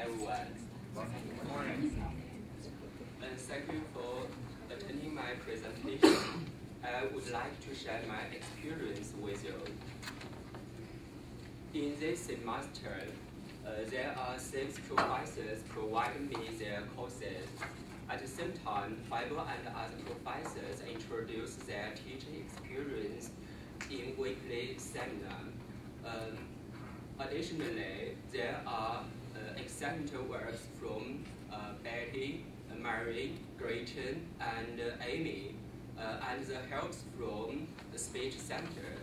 everyone. Good morning. And thank you for attending my presentation. I would like to share my experience with you. In this semester, there are 6 professors providing me their courses. At the same time, 5 and other professors introduce their teaching experience in weekly seminar. Additionally, there are excellent works from Betty, Mary, Gretchen, and Amy, and the helps from the speech center.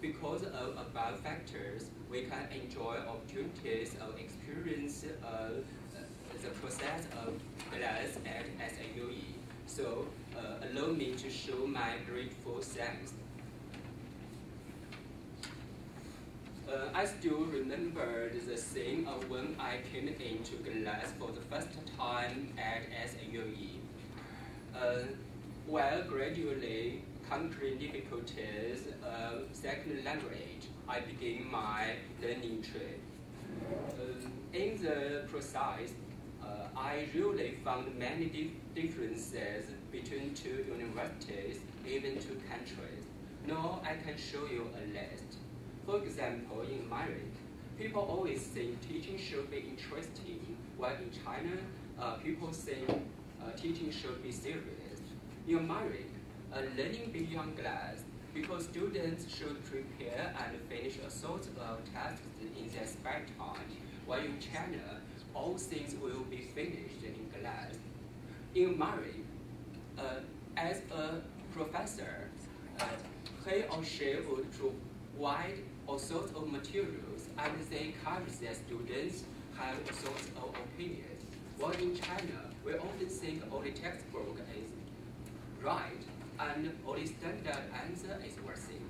Because of above factors, we can enjoy opportunities of experience the process of class at SAUE. So allow me to show my grateful thanks. I still remember the scene of when I came into class for the first time at SAUE. While gradually conquering difficulties of second language, I began my learning trip. In the process, I really found many differences between 2 universities, even 2 countries. Now I can show you a list. For example, in America, people always think teaching should be interesting, while in China, people think teaching should be serious. In America, learning beyond class, because students should prepare and finish a sort of tasks in their spare time, while in China, all things will be finished in class. In America, as a professor, he or she would provide all sorts of materials, and they encourage their students have all sorts of opinions. While in China, we often think only textbook is right, and only standard answer is worthy.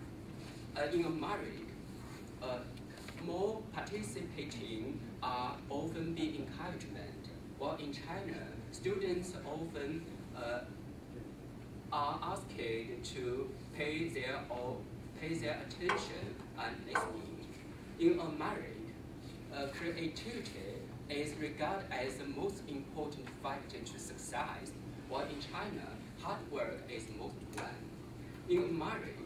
In America, more participating are often be encouragement, while in China, students often are asked to pay their attention and listening. In America, creativity is regarded as the most important factor to success, while in China, hard work is most one. In America,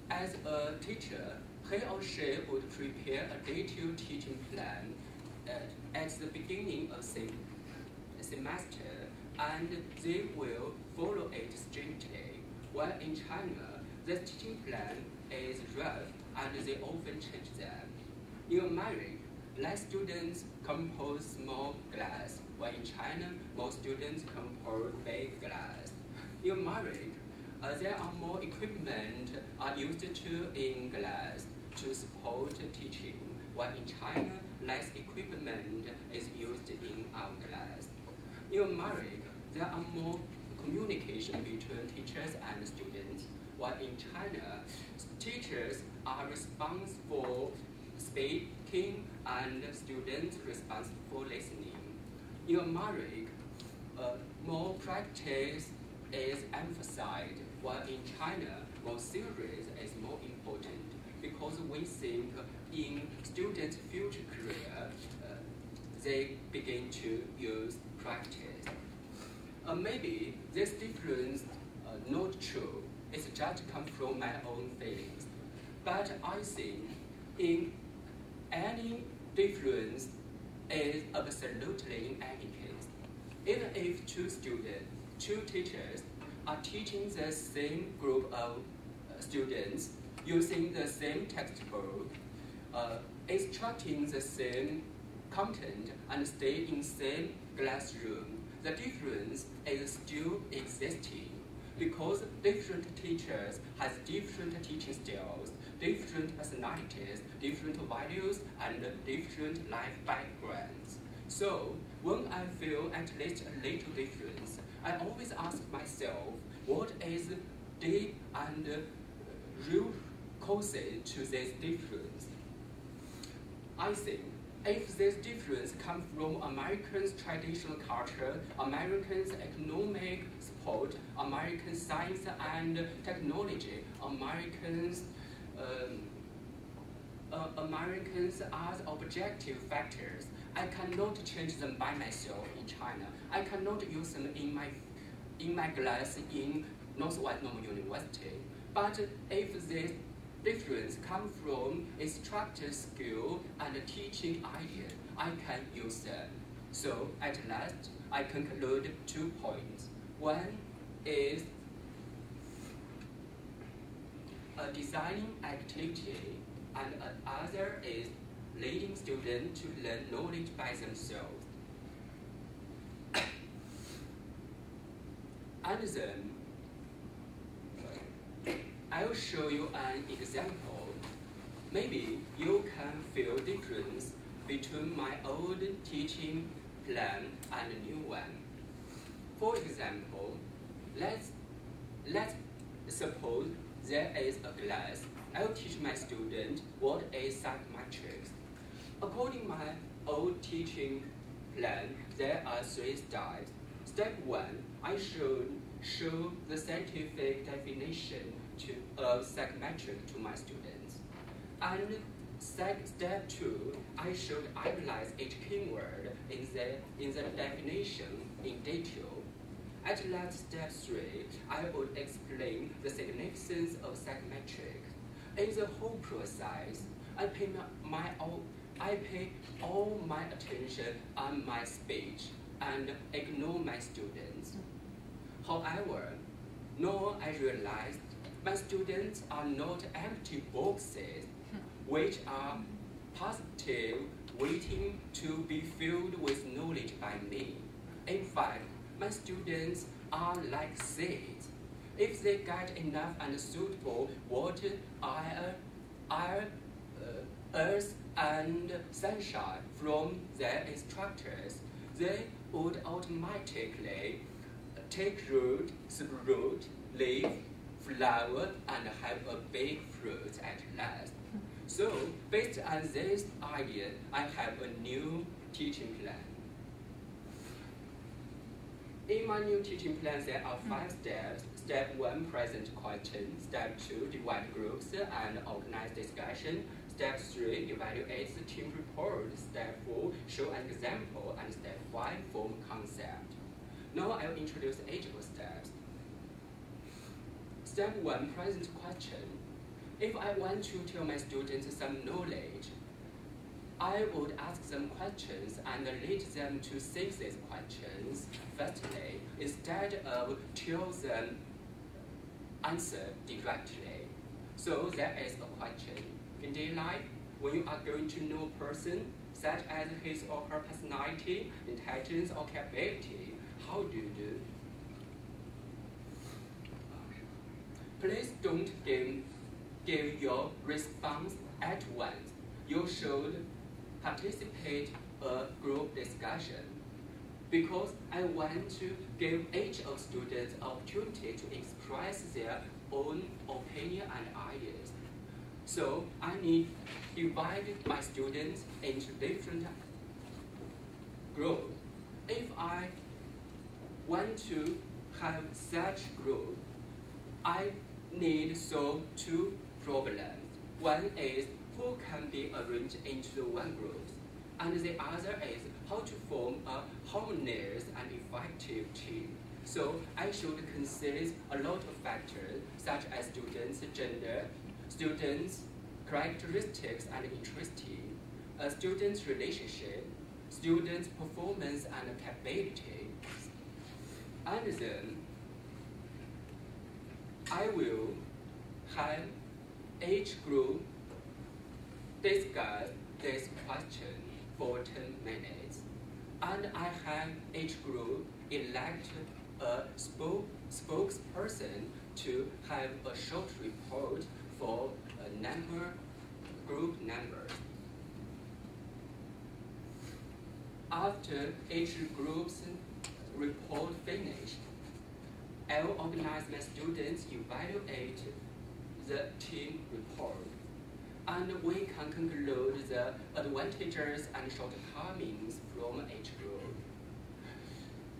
as a teacher, he or she would prepare a detailed teaching plan at the beginning of the semester, and they will follow it strictly. While in China, the teaching plan is rough, and they often change them. In America, less students compose small class, while in China, most students compose big class. In America, there are more equipment are used in class to support teaching, while in China, less equipment is used in our class. In America, there are more communication between teachers and students, while in China, teachers are responsible for speaking and students responsible for listening. In America, more practice is emphasized, while in China, more theory is more important, because we think in students' future career, they begin to use practice. Maybe this difference not true. It's just come from my own feelings. But I think in any difference is absolutely in any case. Even if 2 students, 2 teachers are teaching the same group of students, using the same textbook, instructing the same content, and stay in the same classroom, the difference is still existing, because different teachers have different teaching styles, different personalities, different values, and different life backgrounds. So when I feel at least a little difference, I always ask myself, what is deep and real causes to this difference? I think if this difference comes from Americans' traditional culture, Americans' economic support, American science and technology, Americans' Americans are objective factors. I cannot change them by myself in China. I cannot use them in my class in Northwest Normal University. But if this difference comes from instructor skill and teaching idea, I can use them. So at last, I conclude 2 points. One is a designing activity, and another is leading students to learn knowledge by themselves. And then, I will show you an example. Maybe you can feel difference between my old teaching plan and a new one. For example, let's suppose there is a class. I will teach my student what is psychometrics. According to my old teaching plan, there are 3 steps. Step 1, I should show the scientific definition of psychometric to my students. And step 2, I should analyze each keyword in the definition in detail. At last, step 3, I would explain the significance of psychometric. In the whole process, I pay all my attention on my speech and ignore my students. However, now I realized my students are not empty boxes, which are positive, waiting to be filled with knowledge by me. In fact, my students are like seeds. If they get enough and suitable water, air, earth, and sunshine from their instructors, they would automatically take root, sprout, leaf, flower, and have a big fruit at last. So, based on this idea, I have a new teaching plan. In my new teaching plan, there are 5 steps. Step 1, present question. Step 2, divide groups and organize discussion. Step 3, evaluate the team report. Step 4, show an example. And step 5, form concept. Now I'll introduce each of the steps. Step 1, present question. If I want to tell my students some knowledge, I would ask them questions and lead them to think these questions firstly, instead of tell them answer directly. So there is a question. In daily life, when you are going to know a person, such as his or her personality, intelligence, or capability, how do you do? Please don't give your response at once. You should participate in a group discussion, because I want to give each of students opportunity to express their own opinion and ideas. So I need to divide my students into different groups. If I want to have such group, I need to solve 2 problems. One is who can be arranged into one group, and the other is how to form a harmonious and effective team. So I should consider a lot of factors such as students' gender, students' characteristics and interests, students' relationship, students' performance and capability. And then I will have each group discuss this question for 10 minutes. And I have each group elect a spokesperson to have a short report for group members. After each group's report finished, I will organize my students evaluate the team report, and we can conclude the advantages and shortcomings from each group.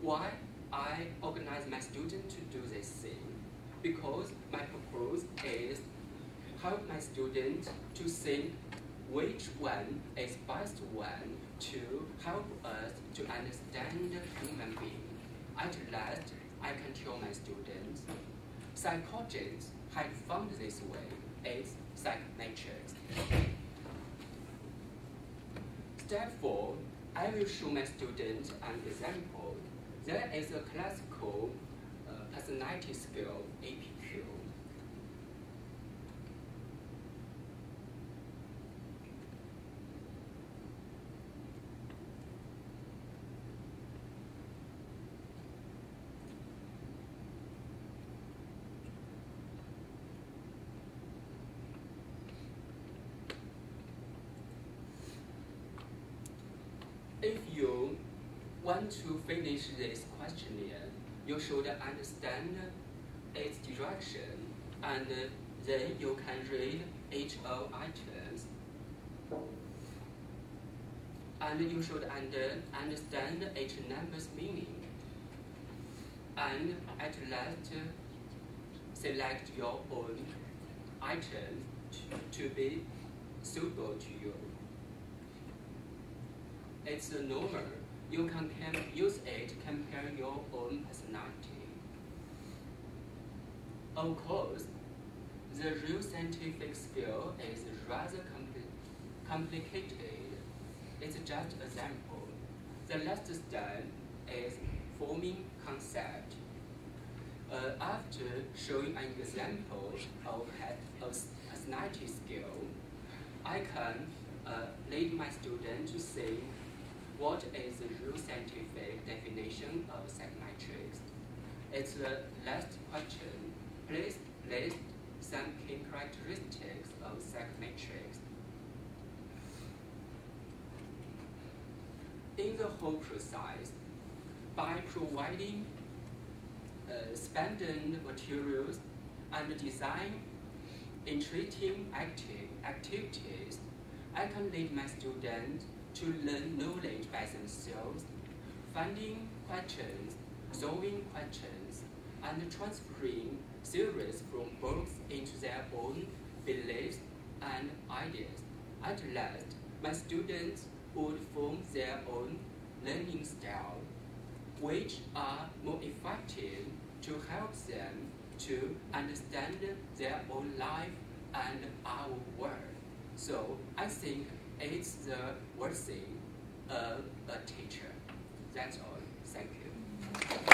Why I organize my students to do this thing? Because my purpose is help my students to think which one is best one to help us to understand human being. At last, I can tell my students, psychologists had found this way is psychometrics. Step 4, I will show my students an example. There is a classical personality skill, APQ. If you want to finish this questionnaire, you should understand its direction, and then you can read each of items. And you should understand each number's meaning. And at last, select your own item to be suitable to you. It's normal. You can use it compare your own personality. Of course, the real scientific skill is rather complicated. It's just an example. The last step is forming concept. After showing an example of personality skill, I can lead my student to say what is the real scientific definition of psychometrics. It's the last question. Please list some key characteristics of psychometrics. In the whole process, by providing spending materials and design interesting activities, I can lead my students to learn knowledge by themselves, finding questions, solving questions, and transferring theories from books into their own beliefs and ideas. At last, my students would form their own learning style, which are more effective to help them to understand their own life and our world. So I think it's the worthy of a teacher. That's all. Thank you.